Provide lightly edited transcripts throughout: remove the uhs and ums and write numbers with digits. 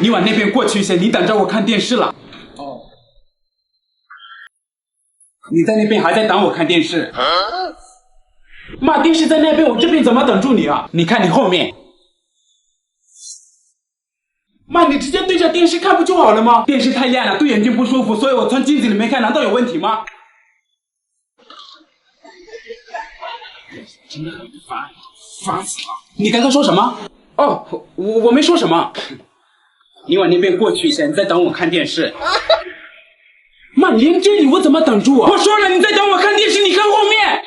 你往那边过去一些，你等着我看电视了。哦。你在那边还在等我看电视？妈，电视在那边，我这边怎么等住你啊？你看你后面。妈，你直接对着电视看不就好了吗？电视太亮了，对眼睛不舒服，所以我从镜子里面看，难道有问题吗？真的很烦，烦死了！你刚刚说什么？哦，我没说什么。你往那边过去一下，你在等我看电视。妈，连这里我怎么等住啊？我说了，你在等我看电视，你看后面。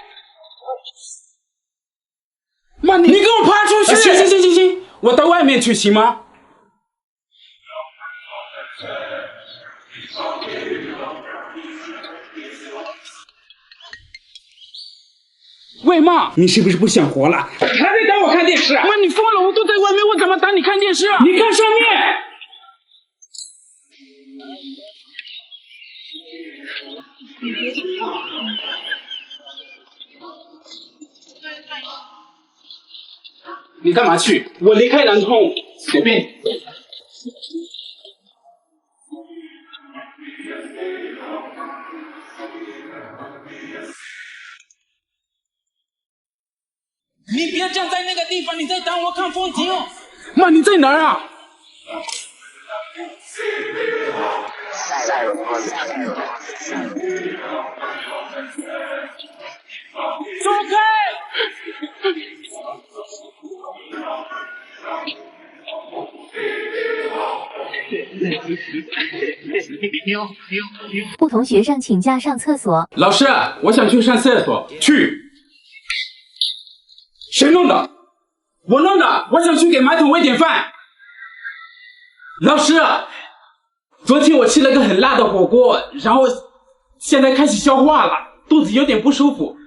妈，你给我趴出去！行，我到外面去行吗？喂，妈，你是不是不想活了？还在等我看电视？妈，你疯了！我都在外面，我怎么等你看电视啊？你看上面。你干嘛去？我离开南通，随便你。你别站在那个地方，你在等我看风景。妈，你在哪儿啊？走开！顾同学上请假上厕所。老师，我想去上厕所。去。谁弄的？我弄的。我想去给马桶喂点饭。老师，昨天我吃了个很辣的火锅，然后现在开始消化了，肚子有点不舒服。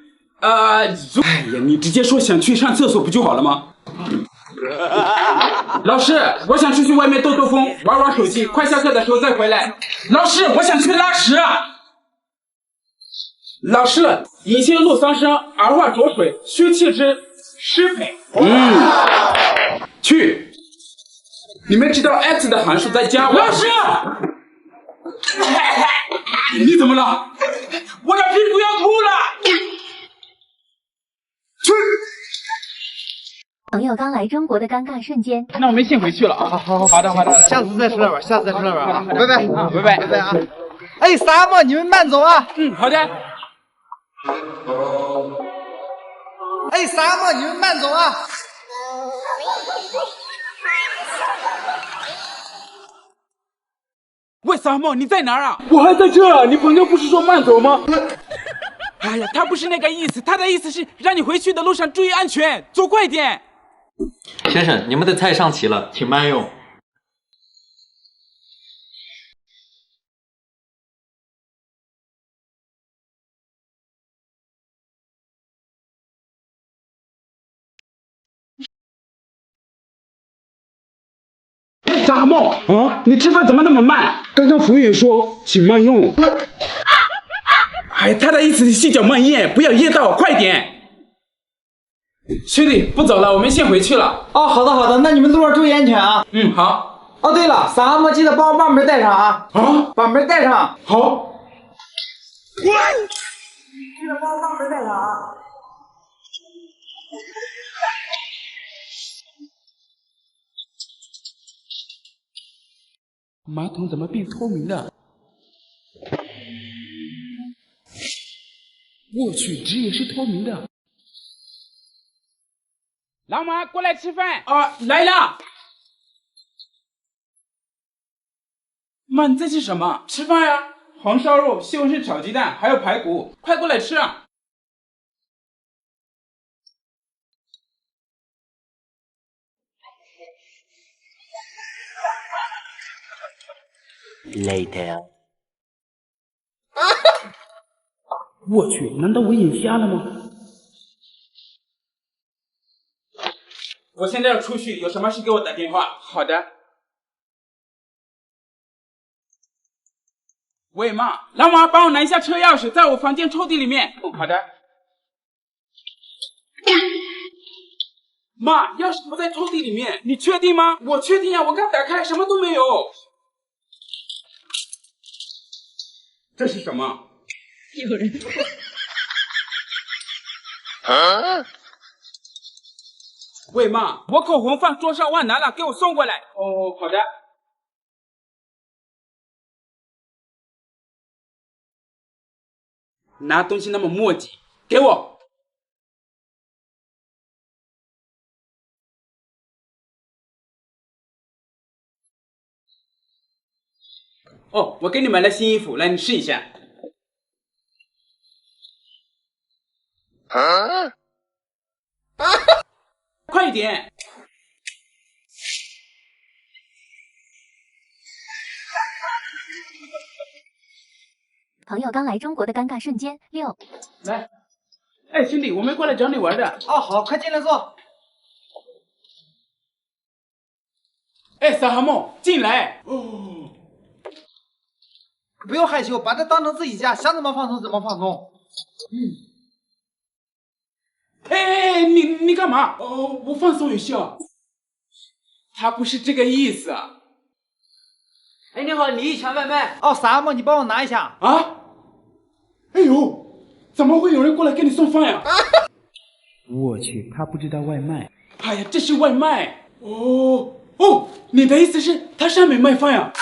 哎呀，你直接说想去上厕所不就好了吗？老师，我想出去外面兜兜风，玩玩手机，快下课的时候再回来。老师，我想去拉屎。老师，隐性露桑生，儿化浊水，虚气之湿配。去。你们知道 x 的函数在加 y。老师，你怎么了？我的屁股要吐了。去。朋友刚来中国的尴尬瞬间。那我们先回去了啊！好的，下次再吃那碗，啊！拜拜啊！拜拜啊！哎，萨摩，你们慢走啊！好的。哎，萨摩，你们慢走啊！喂，萨摩，你在哪儿啊？我还在这儿。你朋友不是说慢走吗？哎呀，他不是那个意思，他的意思是让你回去的路上注意安全，走快点。先生，你们的菜上齐了，请慢用。萨摩，啊，你吃饭怎么那么慢？刚刚服务员说请慢用。哎，他的意思是细嚼慢咽，不要噎到，快点。兄弟，不走了，我们先回去了。哦，好的，那你们路上注意安全啊。好。哦，对了，萨摩记得把门带上啊。啊，把门带上。好。记得把门带上啊。马桶怎么变透明的？我去，纸也是透明的。老马，过来吃饭啊！来了。妈，你在吃什么？吃饭呀！红烧肉、西红柿炒鸡蛋，还有排骨，快过来吃啊！Later。我去，难道我眼瞎了吗？我现在要出去，有什么事给我打电话。好的。喂，妈，老马，帮我拿一下车钥匙，在我房间抽屉里面。好的。妈，钥匙不在抽屉里面，你确定吗？我确定呀，我刚打开，什么都没有。这是什么？有人。喂，妈，我口红放桌上忘拿了，给我送过来。哦，好的。拿东西那么磨叽，给我。哦，我给你买了新衣服，来你试一下。快一点！朋友刚来中国的尴尬瞬间6。来，哎，兄弟，我们过来找你玩的。哦，好，快进来坐。哎，小蛤蟆，进来。哦，不用害羞，把这当成自己家，想怎么放松怎么放松。哎，你干嘛？哦，我放松一下。他不是这个意思啊。哎，你好，你抢外卖。哦，啥嘛？你帮我拿一下。啊？哎呦，怎么会有人过来给你送饭呀？我去，他不知道外卖。哎呀，这是外卖。哦，你的意思是他上面卖饭呀？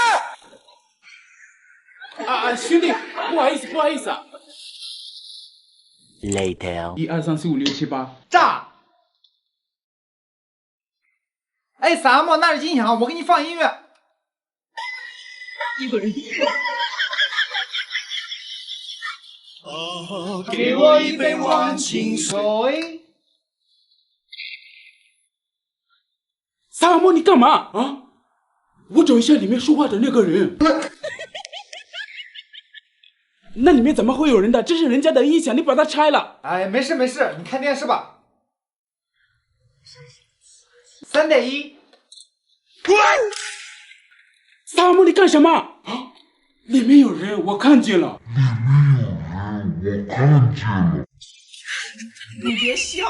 兄弟，不好意思啊。Later。1、2、3、4、5、6、7、8。炸！哎，啥嘛？那是音响，我给你放音乐。有人。给我一杯忘情水。萨摩，你干嘛啊？我找一下里面说话的那个人。那里面怎么会有人的？这是人家的音响，你把它拆了。哎，没事，你看电视吧。3点1。萨摩，你干什么？啊！里面有人，我看见了。你别笑。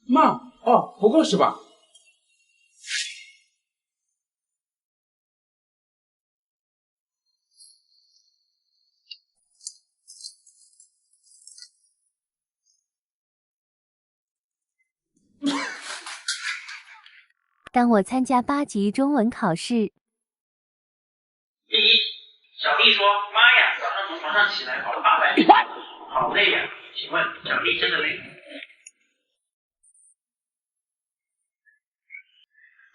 妈，不过是吧？当我参加8级中文考试，第一，小丽说：“妈呀，早上从床上起来跑了800米，好累呀。”请问小丽真的累吗？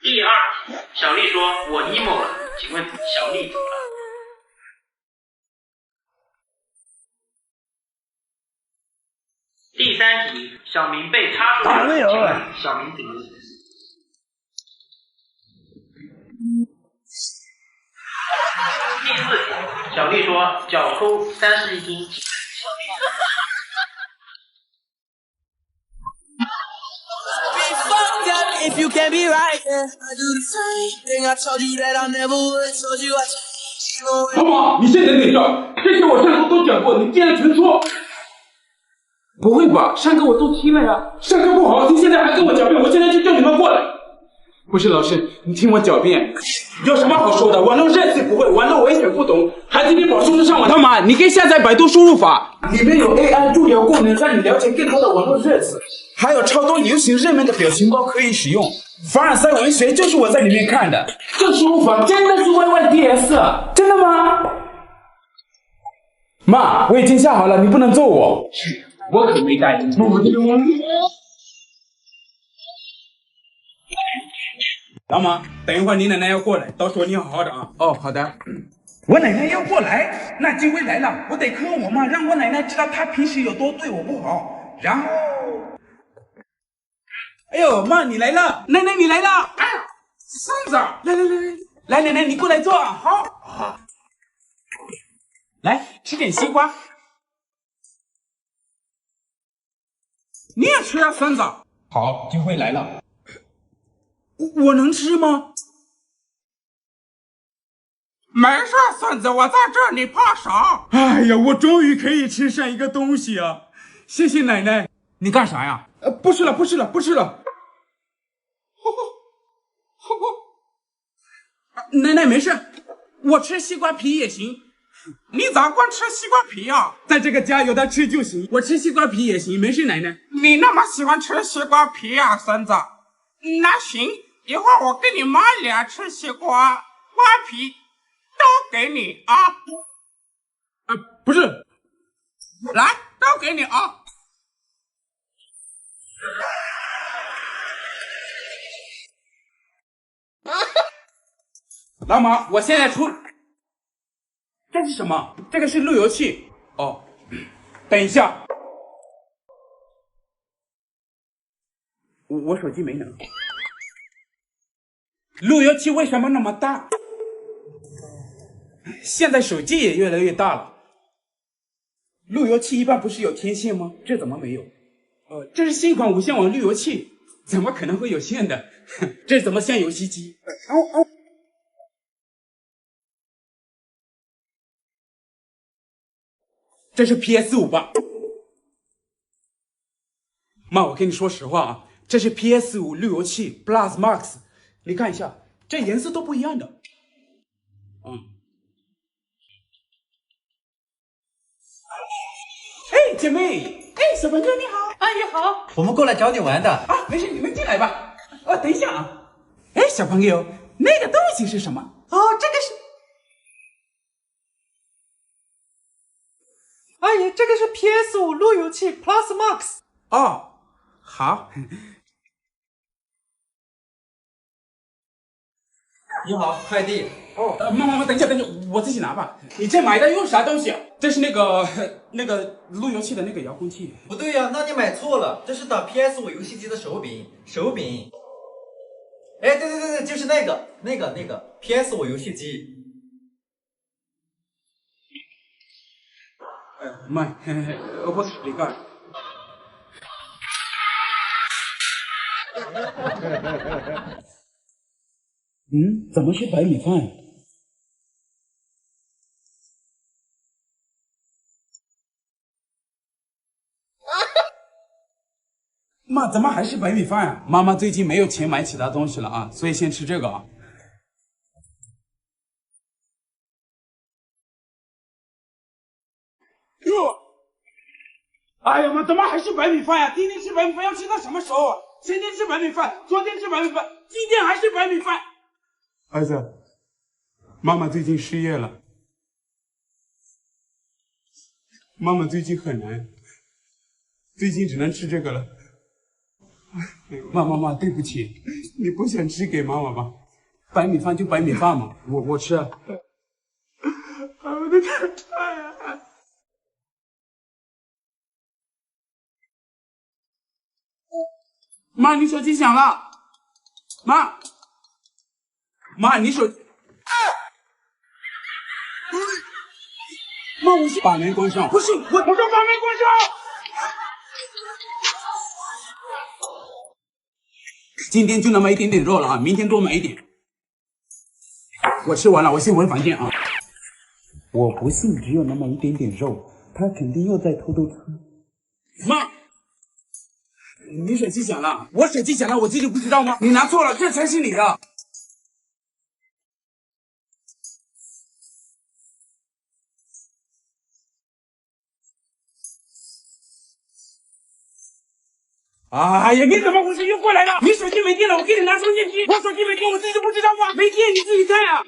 第二，小丽说：“我 emo 了。”请问小丽怎么了？第三题，小明被插出来了，请问小明怎么了？第四题，小丽说脚抠31斤。If you can't be right, yeah, I do the same thing. I told you that I never would. Told you I changed. 好吗？你现在哪个？这些我上课都讲过，你竟然全错！不会吧？上课我都听了呀。上课不好好听，现在还跟我狡辩，我现在就叫你们过来。不是老师，你听我狡辩，有什么好说的？网络认字不会，网络文选不懂，还天天跑书上网。他妈，你可以下载百度输入法，里面有 AI 助聊功能，让你了解更多的网络认字，还有超多流行热门的表情包可以使用。凡尔赛文学就是我在里面看的，这输入法真的是 YYDS， 真的吗？妈，我已经下好了，你不能揍我。我可没答应。老马，等一会儿你奶奶要过来，到时候你好好的啊。哦，好的。我奶奶要过来，那机会来了，我得克我妈，让我奶奶知道她平时有多对我不好。然后，哎呦，妈，你来了，奶奶你来了，哎呀，孙子，来，奶奶你过来坐，好，来吃点西瓜。你也吃啊，孙子。好，机会来了。我能吃吗？没事，孙子，我在这儿，你怕啥？哎呀，我终于可以吃上一个东西啊！谢谢奶奶。你干啥呀？不吃了，不吃了，不吃了。奶奶没事，我吃西瓜皮也行。你咋光吃西瓜皮呀？在这个家有的吃就行，我吃西瓜皮也行，没事，奶奶。你那么喜欢吃西瓜皮呀，孙子？那行，一会儿我跟你妈俩吃西瓜皮，都给你啊。不是，来，都给你啊。老马，我现在出。这是什么？这个是路由器。哦，等一下，我手机没拿。路由器为什么那么大？现在手机也越来越大了。路由器一般不是有天线吗？这怎么没有？这是新款无线网路由器，怎么可能会有线的？这怎么像游戏机？这是 PS5 吧？妈，我跟你说实话啊，这是 PS5 路由器 Plus Max， 你看一下，这颜色都不一样的。哎，姐妹，哎，小朋友你好，阿姨好，我们过来找你玩的。啊，没事，你们进来吧。等一下啊，哎，小朋友，那个东西是什么？哦，这个是。阿姨，这个是 PS5 路由器 Plus Max。哦，好。你好，快递。妈，等一下，我自己拿吧。你这买的用啥东西？这是那个路由器的那个遥控器。不对呀，那你买错了，这是打 PS5 游戏机的手柄。哎，对，就是那个 PS5 游戏机。妈，我是这个。怎么是白米饭？妈，怎么还是白米饭啊？妈妈最近没有钱买其他东西了啊，所以先吃这个啊。哎呀妈，怎么还是白米饭呀？天天吃白米饭要吃到什么时候啊？前天吃白米饭，昨天吃白米饭，今天还是白米饭。儿子，妈妈最近失业了，妈妈最近很难，最近只能吃这个了。妈，对不起，你不想吃给妈妈吧？白米饭就白米饭嘛，我吃。我的天！妈，你手机响了。妈，你手机。妈，我是把门关上。不是，我说把门关上。今天就那么一点点肉了啊，明天多买一点。我吃完了，我先回房间啊。我不信只有那么一点点肉，他肯定又在偷吃。妈，你手机响了，我手机响了，我自己不知道吗？你拿错了，这才是你的。哎呀，你怎么回事？又过来了！你手机没电了，我给你拿充电器。我手机没电，我自己都不知道吗？没电，你自己看啊。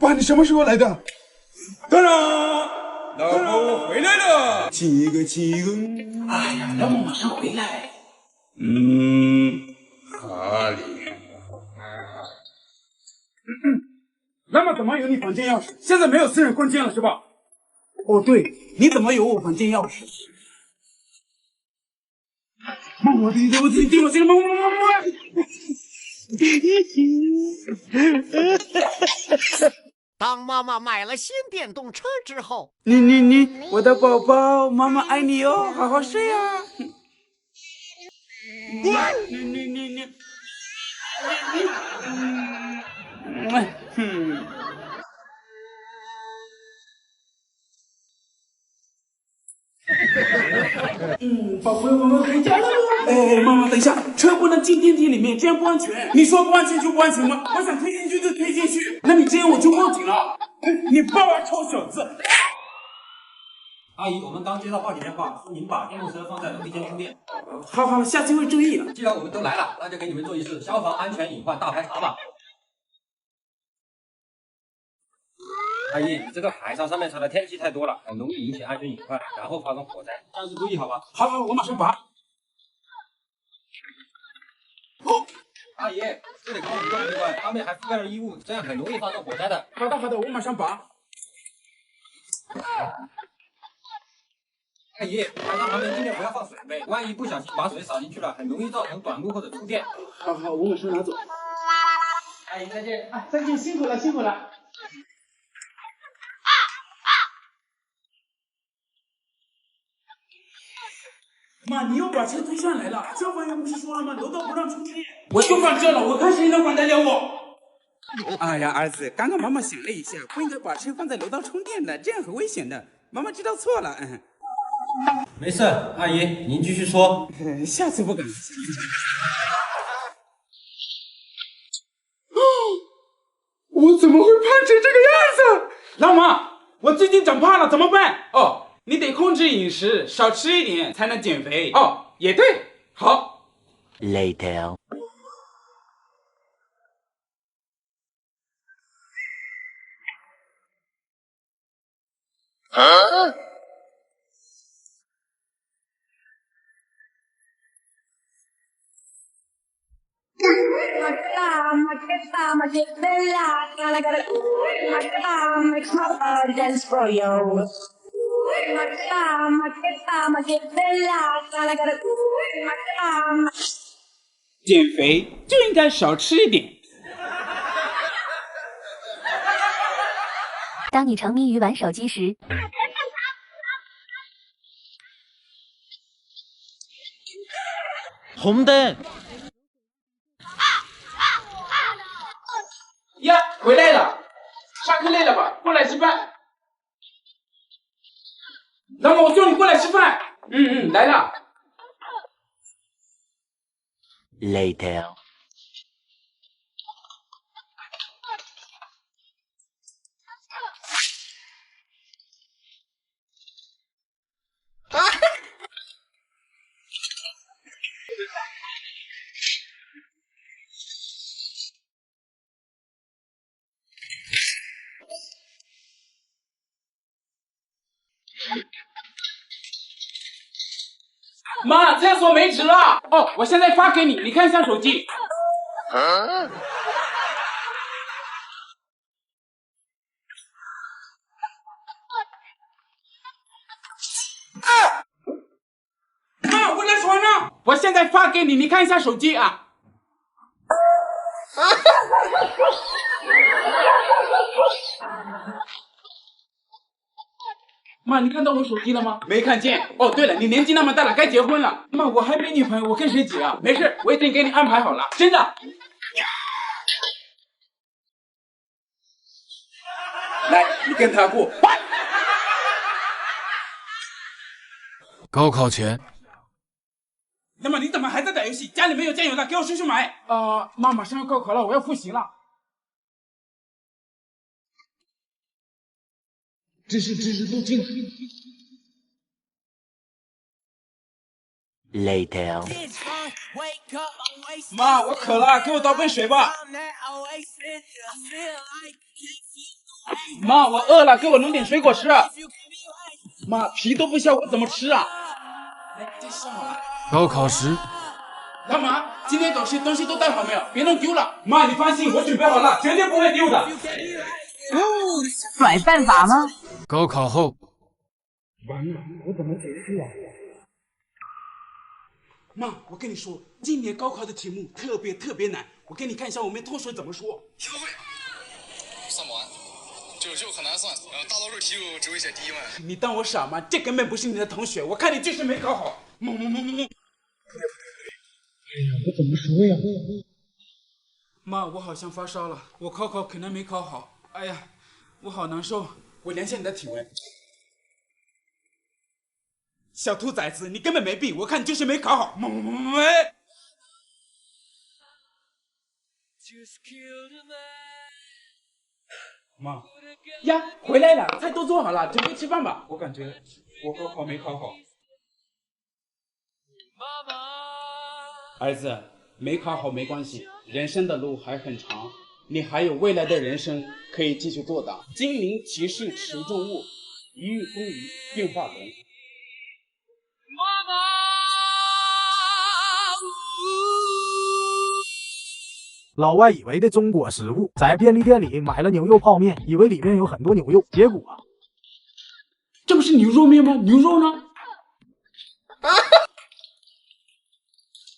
爸，你什么时候来的？当然，老婆我回来了，亲一个亲一个。哎呀，老妈马上回来。哈利。那么怎么有你房间钥匙？现在没有私人空间了是吧？哦，对，你怎么有我房间钥匙？妈，我听我这个妈。当妈妈买了新电动车之后，你，我的宝宝，妈妈爱你哦，好好睡啊。你。宝贝，我们回家了。哎，妈妈，等一下，车不能进电梯里面，这样不安全。你说不安全就不安全吗？我想推进去就推进去，那你这样我就报警了。你爸爸臭小子！阿姨，我们刚接到报警电话，说您把电动车放在楼梯间充电。好，下次会注意了。既然我们都来了，那就给你们做一次消防安全隐患大排查吧。阿姨，你这个海上面查的天气太多了，很容易引起安全隐患，然后发生火灾，下次注意好吧？好，我马上拔。阿姨，这里空气重以外，上面还覆盖了衣物，这样很容易发生火灾的。好的，我马上拔。阿姨，海上旁边尽量不要放水杯，万一不小心把水洒进去了，很容易造成短路或者触电。好，我马上拿走。阿姨再见。再见，辛苦了。妈，你又把车推上来了！消防员不是说了吗？楼道不让充电。我就放这了，我看谁能管得了我。哎呀，儿子，刚刚妈妈想了一下，不应该把车放在楼道充电的，这样很危险的。妈妈知道错了。没事，阿姨，您继续说。下次不敢了。我怎么会胖成这个样子？老妈，我最近长胖了，怎么办？哦。你得控制饮食，少吃一点才能减肥。哦，也对，好。Later。减肥就应该少吃一点。当你沉迷于玩手机时，红灯。呀，回来了，上课累了吧？过来吃饭。那么我叫你过来吃饭。来了。Later。妈，厕所没纸了。哦，我现在发给你，你看一下手机。妈，我在床上。我现在发给你，你看一下手机啊。妈，你看到我手机了吗？没看见。哦，对了，你年纪那么大了，该结婚了。妈，我还没女朋友，我跟谁结啊？没事，我已经给你安排好了，真的。来，你跟他过。高考前，那么你怎么还在打游戏？家里没有酱油了，给我叔叔买。妈，马上要高考了，我要复习了。这是路径。Later。妈，我渴了，给我倒杯水吧。妈，我饿了，给我弄点水果吃。妈，皮都不削，我怎么吃啊？高考时，干嘛？今天考试东西都带好没有？别弄丢了。妈，你放心，我准备好了，绝对不会丢的。甩办法吗？高考后，完了，我怎么解释啊？妈，我跟你说，今年高考的题目特别难，我给你看一下我们同学怎么说。算不完，就很难算，大多数题目只会写第一问。你当我傻吗？这根本不是你的同学，我看你就是没考好。哎呀，我怎么说呀？妈，我好像发烧了，我高考可能没考好。哎呀，我好难受。我量下你的体温。小兔崽子，你根本没病，我看你就是没考好。妈呀，回来了，菜都做好了，准备吃饭吧。我感觉我高考没考好。儿子，没考好没关系，人生的路还很长，你还有未来的人生可以继续做的。精明其事持重物，一遇风雨变化人。老外以为的中国食物，在便利店里买了牛肉泡面，以为里面有很多牛肉，结果这不是牛肉面吗？牛肉呢？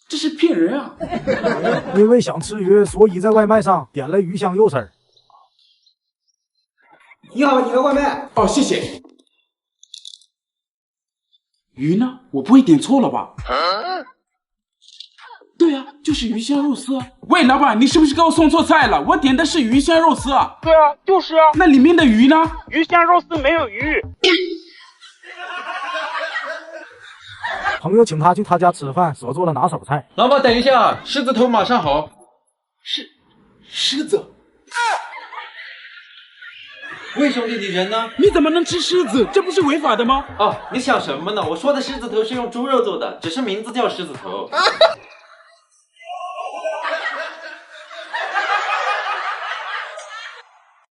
这是骗人啊！因为想吃鱼，所以在外卖上点了鱼香肉丝儿。你好，你的外卖。哦，谢谢。鱼呢？我不会点错了吧？对啊，就是鱼香肉丝。喂，老板，你是不是给我送错菜了？我点的是鱼香肉丝。对啊，就是啊。那里面的鱼呢？鱼香肉丝没有鱼。朋友请他去他家吃饭，所做的拿手菜。老板，等一下，狮子头马上好。狮子？魏兄弟，你人呢？你怎么能吃狮子？这不是违法的吗？哦，你想什么呢？我说的狮子头是用猪肉做的，只是名字叫狮子头。